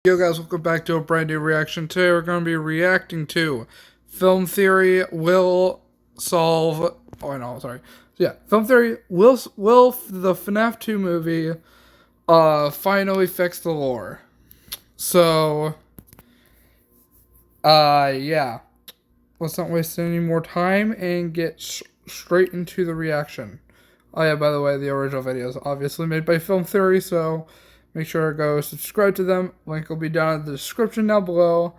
Yo guys, welcome back to a brand new reaction. Today we're going to be reacting to Film Theory Will Solve... Oh no, sorry. Yeah, Film Theory will the FNAF 2 movie finally fix the lore. So, yeah. Let's not waste any more time and get straight into the reaction. Oh yeah, by the way, the original video is obviously made by Film Theory, so make sure to go subscribe to them. Link will be down in the description down below.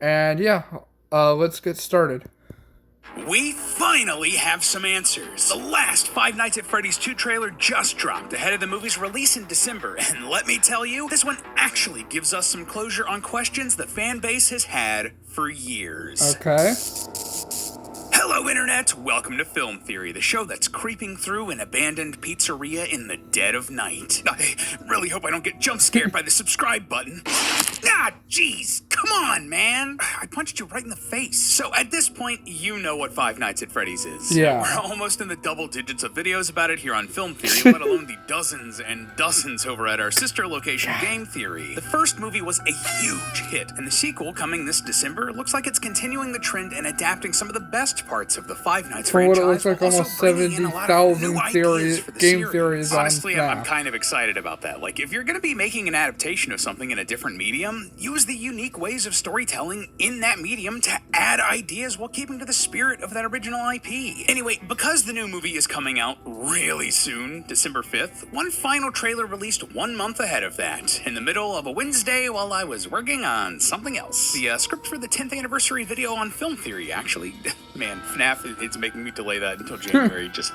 And yeah, let's get started. We finally have some answers. The last Five Nights at Freddy's 2 trailer just dropped ahead of the movie's release in December, and let me tell you, this one actually gives us some closure on questions the fan base has had for years. Okay. Hello, Internet! Welcome to Film Theory, the show that's creeping through an abandoned pizzeria in the dead of night. I really hope I don't get jump scared by the subscribe button. Ah, jeez! Come on, man! I punched you right in the face. So at this point, you know what Five Nights at Freddy's is. Yeah. We're almost in the double digits of videos about it here on Film Theory, let alone the dozens and dozens over at our sister location, Game Theory. The first movie was a huge hit, and the sequel, coming this December, looks like it's continuing the trend and adapting some of the best parts of the Five Nights For what franchise. it looks like, almost 70,000 game theories Honestly, on I'm kind of excited about that. Like, if you're going to be making an adaptation of something in a different medium, use the unique ways of storytelling in that medium to add ideas while keeping to the spirit of that original IP. Anyway, because the new movie is coming out really soon, December 5th, one final trailer released 1 month ahead of that, in the middle of a Wednesday while I was working on something else. The script for the 10th anniversary video on Film Theory, actually. Man, FNAF, it's making me delay that until January. Just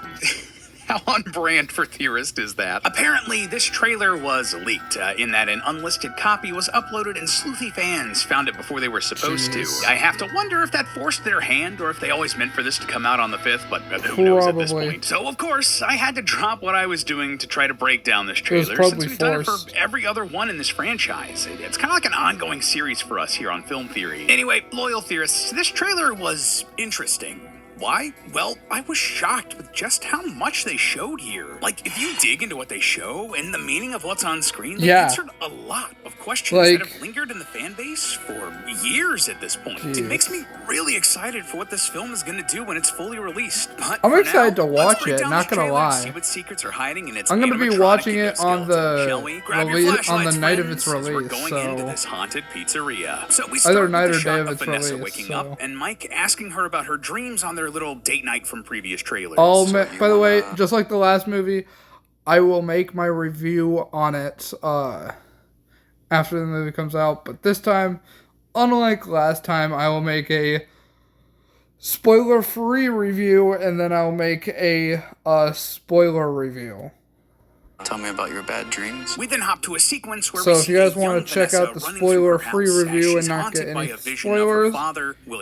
how on brand for Theorist is that? Apparently, this trailer was leaked, in that an unlisted copy was uploaded and sleuthy fans found it before they were supposed to. I have to wonder if that forced their hand or if they always meant for this to come out on the 5th, but who knows at this point. So, of course, I had to drop what I was doing to try to break down this trailer, since we've done it for every other one in this franchise. It's kind of like an ongoing series for us here on Film Theory. Anyway, loyal theorists, this trailer was interesting. Why? Well, I was shocked with just how much they showed here. Like, if you dig into what they show and the meaning of what's on screen, they answered a lot of questions that have lingered in the fan base for years at this point. It makes me really excited for what this film is going to do when it's fully released. But I'm excited to watch it, not gonna lie. See what secrets are hiding in its I'm gonna be watching it on the night of its release. We're going into this haunted pizzeria. So we either start night with or the day shot of of its Vanessa release. waking up and Mike asking her about her dreams on their little date night from previous trailers. By the way, just like the last movie, I will make my review on it after the movie comes out. But this time, unlike last time, I will make a spoiler-free review, and then I'll make a spoiler review. Tell me about your bad dreams. We then hop to a sequence where so if you guys want to check out the spoiler-free review and not get any spoilers,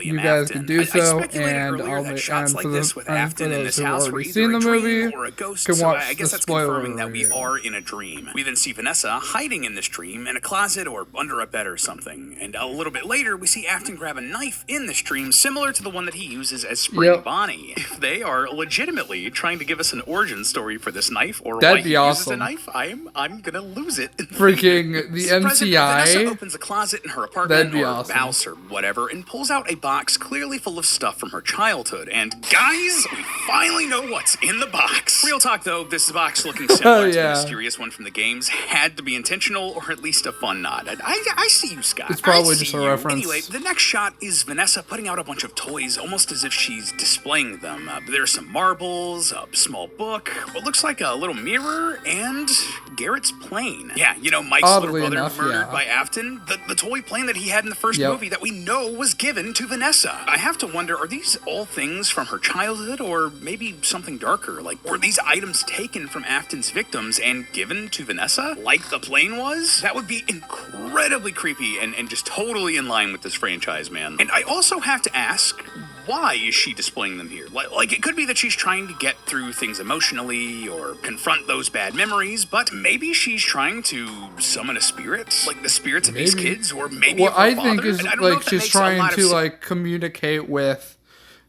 you guys can do so, and I'll make for those who have already seen the movie, can watch the spoiler review. That we are in a dream. We then see Vanessa hiding in this dream in a closet or under a bed or something, and a little bit later we see Afton grab a knife in this dream similar to the one that he uses as Spring Bonnie. If they are legitimately trying to give us an origin story for this knife, or that'd why be he awesome. uses a knife, I'm gonna lose it. Freaking the MCI. Vanessa opens a closet in her apartment or awesome. house or whatever and pulls out a box clearly full of stuff from her childhood. And guys, we finally know what's in the box. Real talk though, this box looking similar to the mysterious one from the games had to be intentional, or at least a fun nod. I see you, Scott. It's probably just a reference. Anyway, the next shot is Vanessa putting out a bunch of toys, almost as if she's displaying them. There's some marbles, a small book, what looks like a little mirror, and Garrett's plane. Yeah, you know, Mike's little brother murdered by Afton. The toy plane that he had in the first movie that we know was given to Vanessa. I have to wonder, are these all things from her childhood, or maybe something darker? Like, were these items taken from Afton's victims and given to Vanessa, like the plane was? That would be incredibly creepy and just totally in line with this franchise, man. And I also have to ask, why is she displaying them here? Like, it could be that she's trying to get through things emotionally or confront those bad memories, but maybe she's trying to summon a spirit, like the spirits of these kids, or maybe what I think father. is like she's trying to like communicate with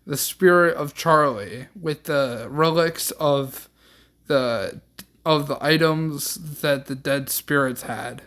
the spirit of Charlie, with the relics of the items that the dead spirits had.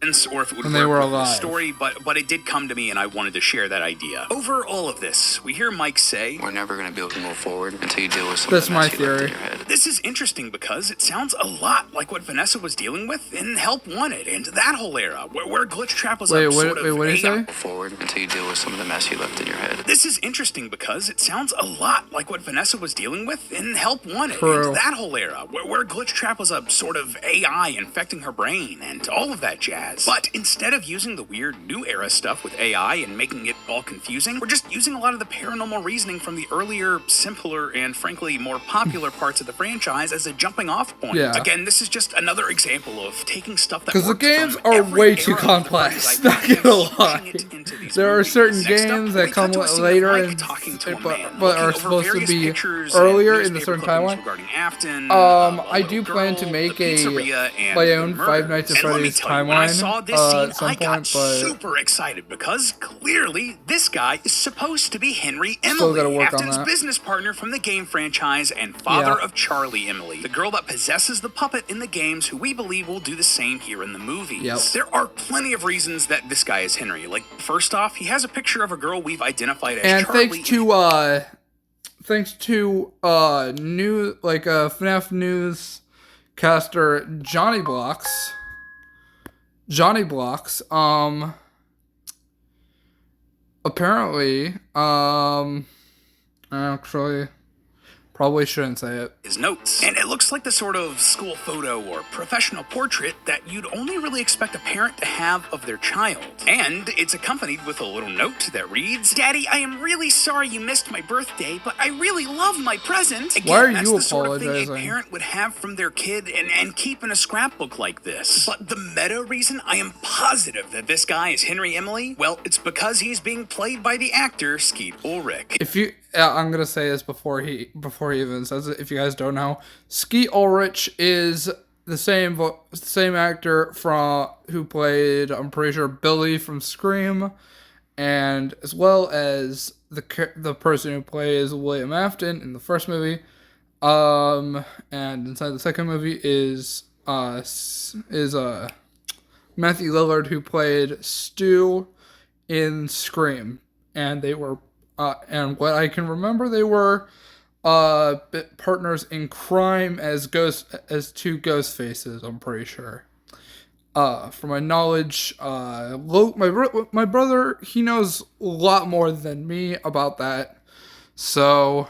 or if it would when they work were with the alive. story, but it did come to me and I wanted to share that idea. Over all of this, we hear Mike say, We're never going to be able to move forward until you deal with some That's of the mess my you left in theory. your head. this is interesting because it sounds a lot like what Vanessa was dealing with in Help Wanted and that whole era, where Glitch Trap was Wait, a what- sort of wait, what did you say? Move forward until you deal with some of the mess you left in your head. This is interesting because it sounds a lot like what Vanessa was dealing with in Help Wanted True. and that whole era, where Glitch Trap was a sort of AI infecting her brain and all of that jazz. But instead of using the weird new era stuff with AI and making it all confusing, we're just using a lot of the paranormal reasoning from the earlier, simpler, and frankly more popular parts of the franchise as a jumping off point. Yeah. Again, this is just another example of taking stuff that Because the worked games from are every way era too of the complex, franchise not and gonna pushing lie. it into these There are movies. certain Next up, games we that cut come to a scene of later Mike and talking to a but man, are looking over supposed to various be pictures earlier and in the certain newspaper clippings timeline. regarding Afton, I do plan to girl, make the pizzeria, and my the own murder. Five Nights at And let me Freddy's tell you, when I timeline saw this scene, at some I got point, but super excited because clearly this guy is supposed to be Henry Still gotta Emily, work on Afton's that. business partner from the game franchise and father Yeah. of Charlie Emily, the girl that possesses the puppet in the games, who we believe will do the same here in the movies. Yep. There are plenty of reasons that this guy is Henry. Like, first off, he has a picture of a girl we've identified as and Charlie. thanks to new FNAF news caster Johnny Blocks, apparently actually probably shouldn't say it. His notes. And it looks like the sort of school photo or professional portrait that you'd only really expect a parent to have of their child. And it's accompanied with a little note that reads, Daddy, I am really sorry you missed my birthday, but I really love my present. Again, Why are that's you the sort of thing a apologizing? parent would have from their kid and keep in a scrapbook like this. But the meta reason I am positive that this guy is Henry Emily, well, it's because he's being played by the actor Skeet Ulrich. If you, I'm gonna say this before he even says it. If you guys don't know, Skeet Ulrich is the same actor who played, I'm pretty sure, Billy from Scream, and as well as the person who plays William Afton in the first movie. And inside the second movie is Matthew Lillard, who played Stu in Scream, and they were and what I can remember, they were partners in crime as two ghost faces, I'm pretty sure. From my knowledge, my brother, he knows a lot more than me about that, so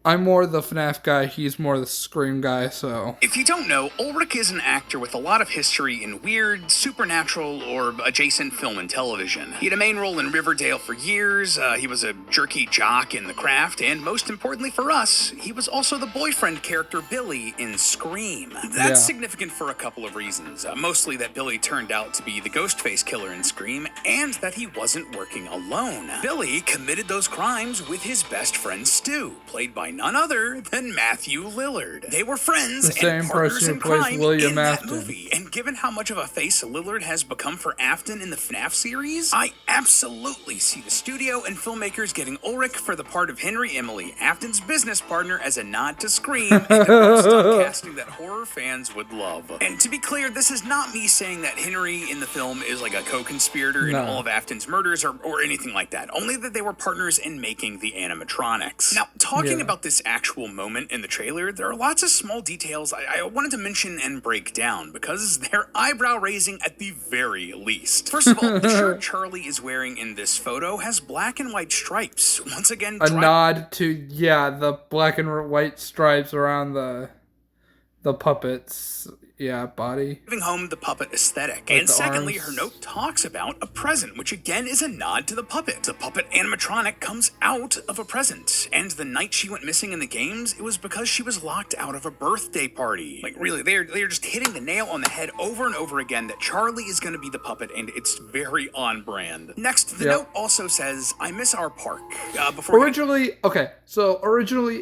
I'm more the FNAF guy, he's more the Scream guy, so... If you don't know, Ulrich is an actor with a lot of history in weird, supernatural, or adjacent film and television. He had a main role in Riverdale for years, he was a jerky jock in The Craft, and most importantly for us, he was also the boyfriend character Billy in Scream. That's Yeah. significant for a couple of reasons, mostly that Billy turned out to be the Ghostface killer in Scream, and that he wasn't working alone. Billy committed those crimes with his best friend Stu, played by none other than Matthew Lillard. They were friends The same and partners person in who plays crime William in that Afton. movie. And given how much of a face Lillard has become for Afton in the FNAF series, I absolutely see the studio and filmmakers getting Ulrich for the part of Henry Emily, Afton's business partner, as a nod to Scream and a good stunt casting that horror fans would love. And to be clear, this is not me saying that Henry in the film is like a co-conspirator in No. all of Afton's murders or anything like that. Only that they were partners in making the animatronics. Now, talking Yeah. about this actual moment in the trailer, there are lots of small details I wanted to mention and break down because they're eyebrow-raising at the very least. First of all, the shirt Charlie is wearing in this photo has black and white stripes. Once again, A nod to, the black and white stripes around the puppet's, body. driving home the puppet aesthetic. Like And the secondly, arms. her note talks about a present, which again is a nod to the puppet. The puppet animatronic comes out of a present. And the night she went missing in the games, it was because she was locked out of a birthday party. Like, really, they're just hitting the nail on the head over and over again that Charlie is going to be the puppet, and it's very on brand. Next, the Yep. note also says, I miss our park. Before we- Originally,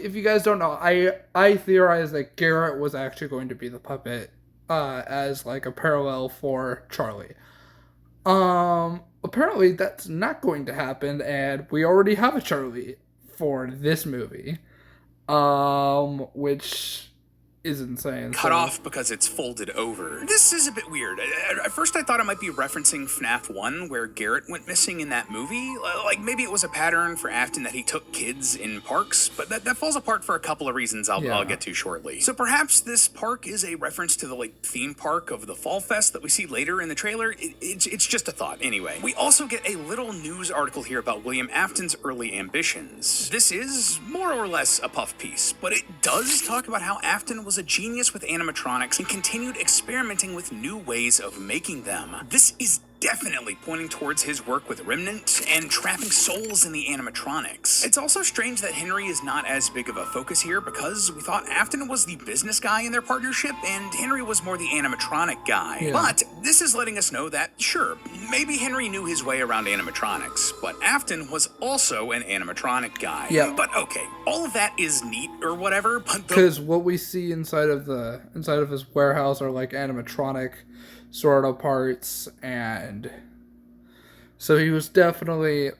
if you guys don't know, I theorized that Garrett was actually going to be the puppet, as like a parallel for Charlie. Apparently that's not going to happen, and we already have a Charlie for this movie, which is insane. Cut off because it's folded over. This is a bit weird. At first I thought it might be referencing FNAF 1 where Garrett went missing in that movie. Like maybe it was a pattern for Afton that he took kids in parks, but that falls apart for a couple of reasons I'll get to shortly. So perhaps this park is a reference to the like theme park of the Fall Fest that we see later in the trailer. It's just a thought. Anyway, we also get a little news article here about William Afton's early ambitions. This is more or less a puff piece, but it does talk about how Afton was a genius with animatronics and continued experimenting with new ways of making them. This is definitely pointing towards his work with Remnant and trapping souls in the animatronics. It's also strange that Henry is not as big of a focus here because we thought Afton was the business guy in their partnership and Henry was more the animatronic guy. Yeah. But this is letting us know that, sure, maybe Henry knew his way around animatronics, but Afton was also an animatronic guy. Yeah. But okay, all of that is neat or whatever, but because what we see inside of his warehouse are like animatronic sort of parts, and so he was definitely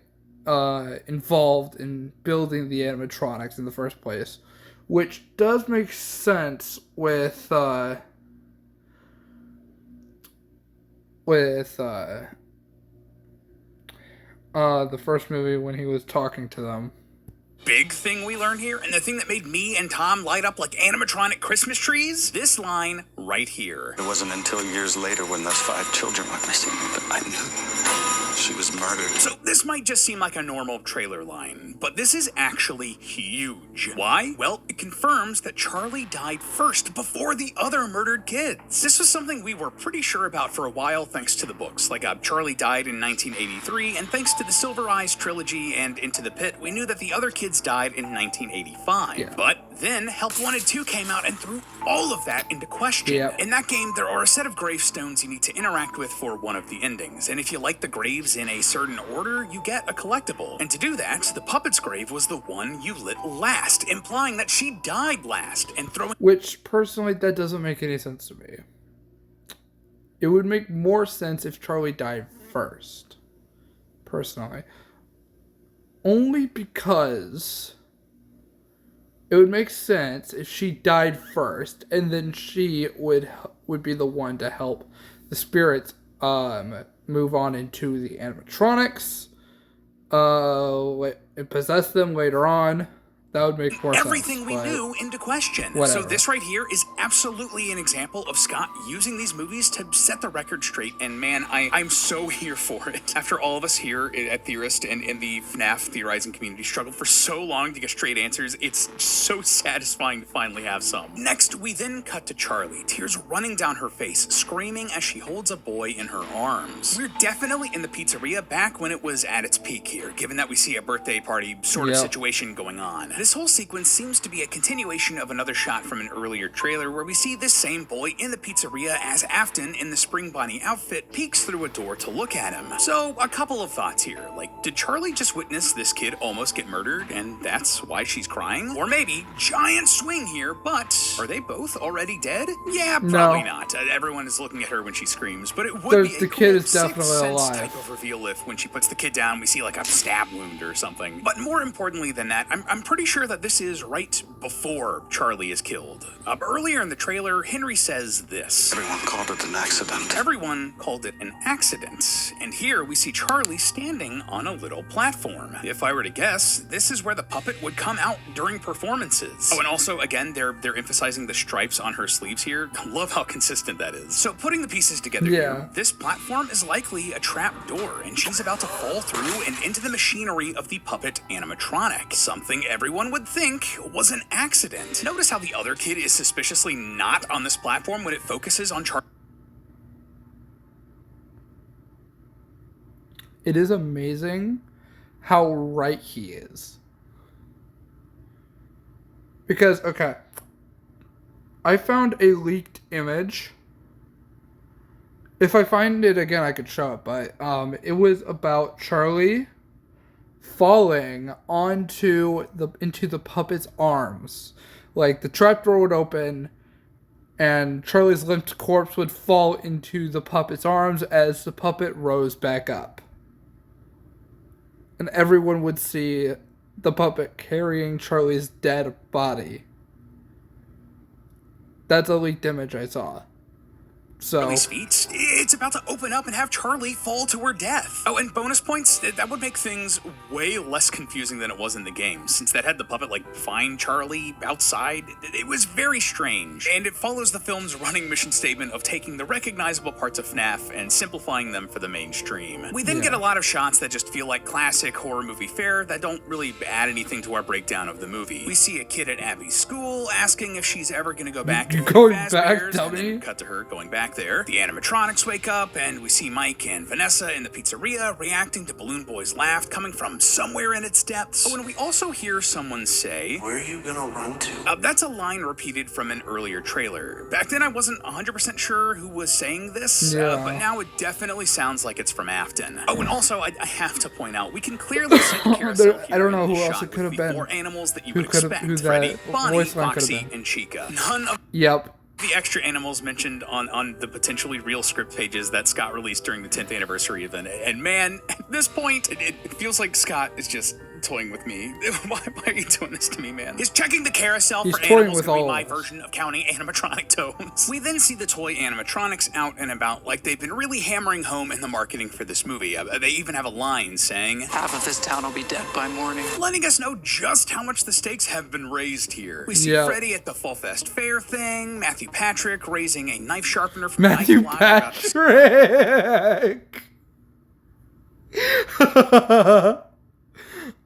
involved in building the animatronics in the first place, which does make sense with the first movie when he was talking to them. Big thing we learn here, and the thing that made me and Tom light up like animatronic Christmas trees, this line right here. It wasn't until years later when those 5 children went missing that I knew she was murdered. So this might just seem like a normal trailer line, but this is actually huge. Why? Well, it confirms that Charlie died first before the other murdered kids. This was something we were pretty sure about for a while thanks to the books. Like Charlie died in 1983, and thanks to the Silver Eyes trilogy and Into the Pit, we knew that the other kids died in 1985. Yeah. But then Help Wanted 2 came out and threw all of that into question. Yep. In that game, there are a set of gravestones you need to interact with for one of the endings, and if you light the graves in a certain order, you get a collectible. And to do that, the puppet's grave was the one you lit last, implying that she died last, and throwing... Which, personally, that doesn't make any sense to me. It would make more sense if Charlie died first. Personally. Only because it would make sense if she died first, and then she would be the one to help the spirits move on into the animatronics, and possess them later on. That would make more sense. Everything we knew into question. Whatever. So this right here is absolutely an example of Scott using these movies to set the record straight, and man, I'm so here for it. After all of us here at Theorist and in the FNAF theorizing community struggled for so long to get straight answers, it's so satisfying to finally have some. Next, we then cut to Charlie, tears running down her face, screaming as she holds a boy in her arms. We're definitely in the pizzeria back when it was at its peak here, given that we see a birthday party sort of situation going on. This whole sequence seems to be a continuation of another shot from an earlier trailer where we see this same boy in the pizzeria as Afton in the Spring Bonnie outfit peeks through a door to look at him. So a couple of thoughts here, like did Charlie just witness this kid almost get murdered and that's why she's crying? Or maybe, giant swing here, but are they both already dead? Yeah, probably not. Everyone is looking at her when she screams, but it would be a the cool kid is definitely alive type of reveal if when she puts the kid down we see like a stab wound or something. But more importantly than that, I'm pretty sure that this is right before Charlie is killed. Earlier in the trailer, Henry says this. Everyone called it an accident. Everyone called it an accident. And here we see Charlie standing on a little platform. If I were to guess, this is where the puppet would come out during performances. Oh, and also, again, they're emphasizing the stripes on her sleeves here. I love how consistent that is. So putting the pieces together here, this platform is likely a trap door, and she's about to fall through and into the machinery of the puppet animatronic. Something everyone would think was an accident. Notice how the other kid is suspiciously not on this platform when it focuses on Charlie. It is amazing how right he is. Because, okay, I found a leaked image. If I find it again, I could show it, but it was about Charlie falling into the puppet's arms. Like, the trapdoor would open, and Charlie's limp corpse would fall into the puppet's arms as the puppet rose back up. And everyone would see the puppet carrying Charlie's dead body. That's a leaked image I saw. So Charlie's feet, it's about to open up and have Charlie fall to her death. Oh, and bonus points, that would make things way less confusing than it was in the game, since that had the puppet, like, find Charlie outside. It was very strange, and it follows the film's running mission statement of taking the recognizable parts of FNAF and simplifying them for the mainstream. We then get a lot of shots that just feel like classic horror movie fare that don't really add anything to our breakdown of the movie. We see a kid at Abby's school asking if she's ever gonna go back to going back, Fazbear's, and dummy? then cut to her going back there. The animatronics wake up, and we see Mike and Vanessa in the pizzeria reacting to Balloon Boy's laugh coming from somewhere in its depths. Oh, and we also hear someone say, Where are you gonna run to? that's a line repeated from an earlier trailer. Back then I wasn't 100% sure who was saying this, but now it definitely sounds like it's from Afton. Oh, and also I have to point out, we can clearly see the carousel I don't know here who in else shot it could have with the been. 4 animals that you Who would could have- expect. who that Freddy, Bonnie, voice line could have Foxy, been. and Chica. None of Yep. the extra animals mentioned on the potentially real script pages that Scott released during the 10th anniversary event. And man, at this point, it feels like Scott is just toying with me. Why are you doing this to me, man? He's checking the carousel He's for toying animals with to be all my of us. version of counting animatronic toes. We then see the toy animatronics out and about like they've been really hammering home in the marketing for this movie. They even have a line saying, Half of this town will be dead by morning. letting us know just how much the stakes have been raised here. We see Yeah. Freddy at the Fall Fest Fair thing, Matthew Patrick raising a knife sharpener from Matthew a knife block about the Patrick.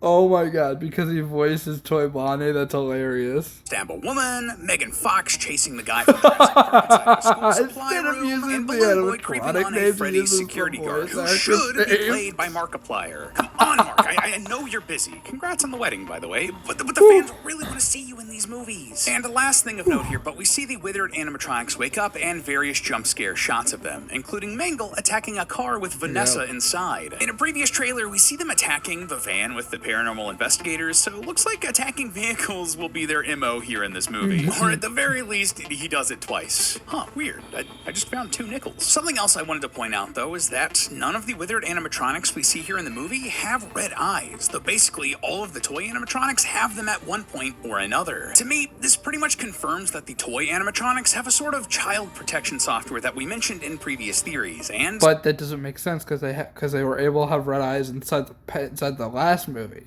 Oh my god, because he voices Toy Bonnie, that's hilarious. stab a woman, Megan Fox chasing the guy from Jurassic Park inside of a school supply Instead of room, using and the Balloon Boy creeping animatronic on a names, he Freddy uses security the guard voice who actor's should be name. played by Markiplier. Come on, Mark, I know you're busy. Congrats on the wedding, by the way, but the fans really want to see you in these movies. And the last thing of note here, but we see the withered animatronics wake up and various jump scare shots of them, including Mangle attacking a car with Vanessa inside. In a previous trailer, we see them attacking the van with the paranormal investigators, so it looks like attacking vehicles will be their MO here in this movie. Or at the very least, he does it twice. Huh, weird. I just found 2 nickels. Something else I wanted to point out, though, is that none of the withered animatronics we see here in the movie have red eyes, though basically all of the toy animatronics have them at one point or another. To me, this pretty much confirms that the toy animatronics have a sort of child protection software that we mentioned in previous theories, and... But that doesn't make sense because they were able to have red eyes inside the last movie.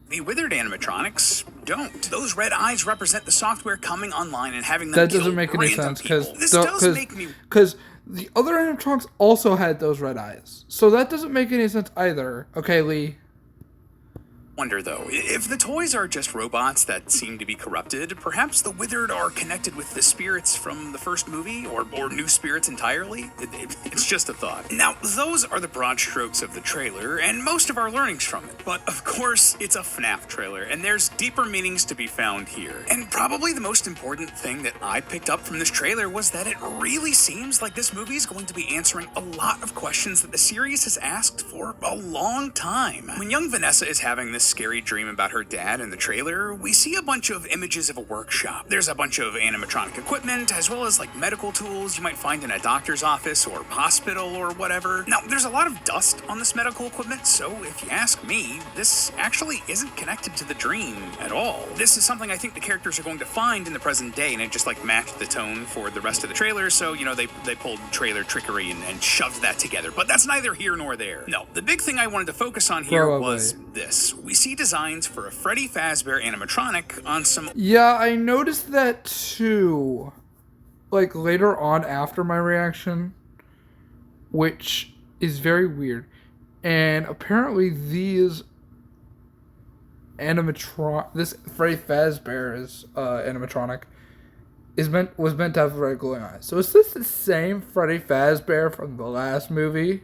the withered animatronics don't. Those red eyes represent the software coming online and having them That kill doesn't make any random sense people. This does make me because the other animatronics also had those red eyes, so that doesn't make any sense either. Okay, Lee. wonder, though, if the toys are just robots that seem to be corrupted, perhaps the withered are connected with the spirits from the first movie, or new spirits entirely? It's just a thought. Now, those are the broad strokes of the trailer, and most of our learnings from it. But, of course, it's a FNAF trailer, and there's deeper meanings to be found here. And probably the most important thing that I picked up from this trailer was that it really seems like this movie is going to be answering a lot of questions that the series has asked for a long time. When young Vanessa is having this scary dream about her dad in the trailer, we see a bunch of images of a workshop. There's a bunch of animatronic equipment, as well as like medical tools you might find in a doctor's office or hospital or whatever. Now, there's a lot of dust on this medical equipment, so if you ask me, this actually isn't connected to the dream at all. This is something I think the characters are going to find in the present day, and it just like matched the tone for the rest of the trailer, so, you know, they pulled trailer trickery and shoved that together. But that's neither here nor there. No, the big thing I wanted to focus on here was this. We see designs for a Freddy Fazbear animatronic on some... Yeah, I noticed that too. Like later on after my reaction, which is very weird. And apparently this Freddy Fazbear's animatronic was meant to have very glowing eyes. So is this the same Freddy Fazbear from the last movie?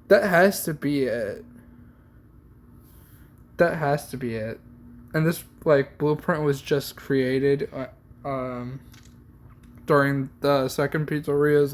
That has to be it. That has to be it. And this like blueprint was just created during the second pizzeria's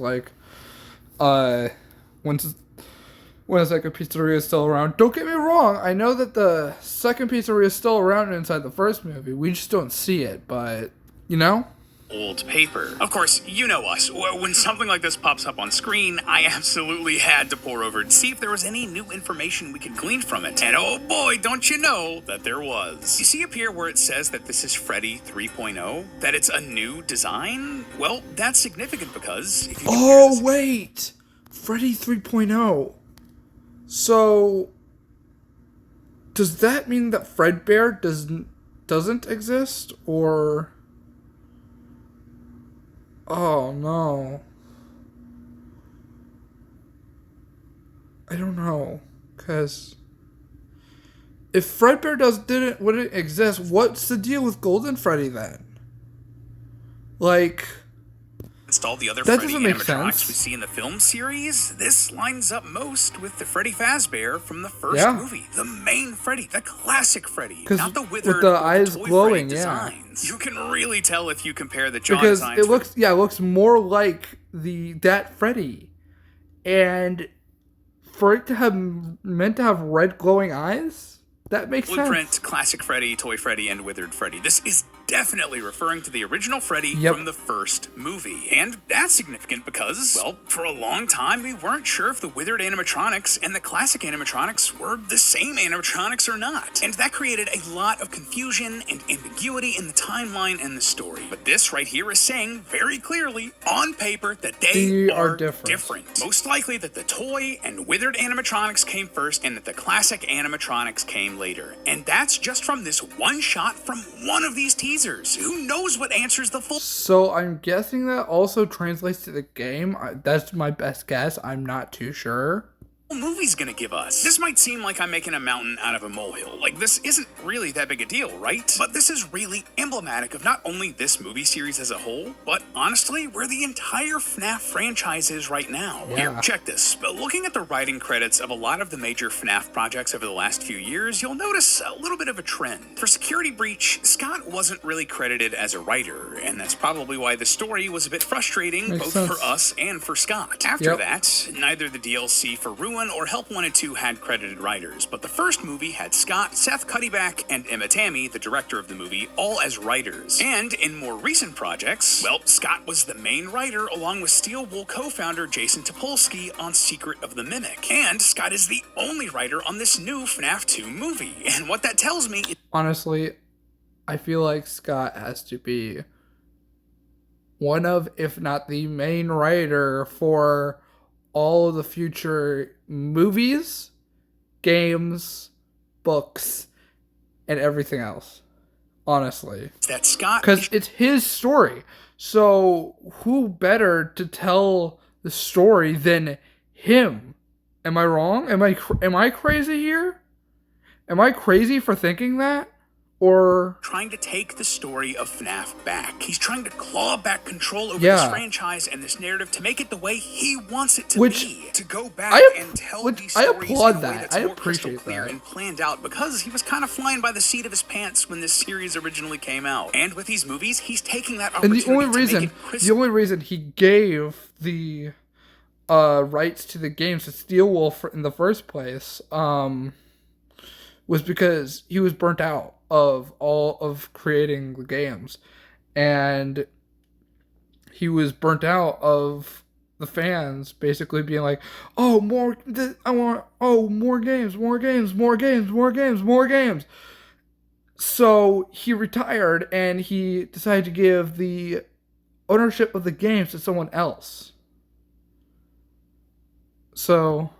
when the second pizzeria is still around. Don't get me wrong, I know that the second pizzeria is still around inside the first movie. We just don't see it, but you know? old paper. Of course, you know us. When something like this pops up on screen, I absolutely had to pore over to see if there was any new information we could glean from it. And oh boy, don't you know that there was. You see up here where it says that this is Freddy 3.0? That it's a new design? Well, that's significant because if you compare this- wait! Freddy 3.0. So, does that mean that Fredbear doesn't exist? Or... Oh, no. I don't know. Because if Fredbear wouldn't exist, what's the deal with Golden Freddy then? Like... all the other That Freddy doesn't make animatronics sense. we see in the film series, this lines up most with the Freddy Fazbear from the first Yeah. movie. The main Freddy, the classic Freddy, 'Cause not the with withered the or eyes toy glowing, Freddy yeah. designs. You can really tell if you compare the jaw Because designs. it looks more like that Freddy. And for it to have meant to have red glowing eyes, that makes Blueprint, sense. classic Freddy, toy Freddy, and withered Freddy. This is definitely referring to the original Freddy Yep. from the first movie. And that's significant because, well, for a long time we weren't sure if the withered animatronics and the classic animatronics were the same animatronics or not. And that created a lot of confusion and ambiguity in the timeline and the story. But this right here is saying very clearly on paper that they are different. Most likely that the toy and withered animatronics came first and that the classic animatronics came later. And that's just from this one shot from one of these teasers. Who knows what answers the full So I'm guessing that also translates to the game. That's my best guess. I'm not too sure. movie's gonna give us? This might seem like I'm making a mountain out of a molehill. Like, this isn't really that big a deal, right? But this is really emblematic of not only this movie series as a whole, but honestly, where the entire FNAF franchise is right now. Yeah. Here, check this. But looking at the writing credits of a lot of the major FNAF projects over the last few years, you'll notice a little bit of a trend. For Security Breach, Scott wasn't really credited as a writer, and that's probably why the story was a bit frustrating, Makes both sense. for us and for Scott. After Yep. that, neither the DLC for Ruin or Help Wanted 2 had credited writers, but the first movie had Scott, Seth Cuddyback, and Emma Tammy, the director of the movie, all as writers. And in more recent projects, well, Scott was the main writer along with Steel Wool co-founder Jason Topolsky on Secret of the Mimic. And Scott is the only writer on this new FNAF 2 movie. And what that tells me is Honestly, I feel like Scott has to be one of, if not the main writer for all of the future movies, games, books, and everything else. Honestly. that Scott... Because it's his story. So who better to tell the story than him? Am I wrong? Am I crazy here? Am I crazy for thinking that? Or trying to take the story of FNAF back. He's trying to claw back control over Yeah. this franchise and this narrative to make it the way he wants it to Which be. To go back and tell which these I stories applaud in a way that. that's I more crystal appreciate clear that. and planned out, because he was kind of flying by the seat of his pants when this series originally came out. And with these movies, he's taking that and opportunity the only to reason make it crystal he gave the rights to the games to Steelwolf in the first place was because he was burnt out of all of creating the games, and he was burnt out of the fans basically being like, oh, more games, more games, more games, more games, more games. So he retired and he decided to give the ownership of the games to someone else. So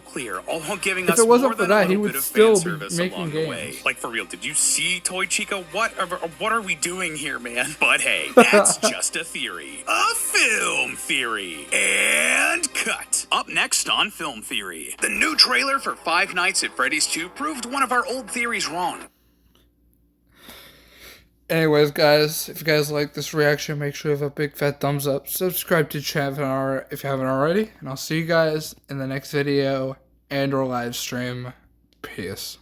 clear, all while giving If us it wasn't more for than that, a he little would bit of still fan be service making along the way. games. Like, for real, did you see Toy Chica? What are we doing here, man? But hey, that's just a theory. A film theory. And cut. Up next on Film Theory, the new trailer for Five Nights at Freddy's 2 proved one of our old theories wrong. Anyways, guys, if you guys like this reaction, make sure you have a big fat thumbs up. Subscribe to the channel if you haven't already. And I'll see you guys in the next video and or live stream. Peace.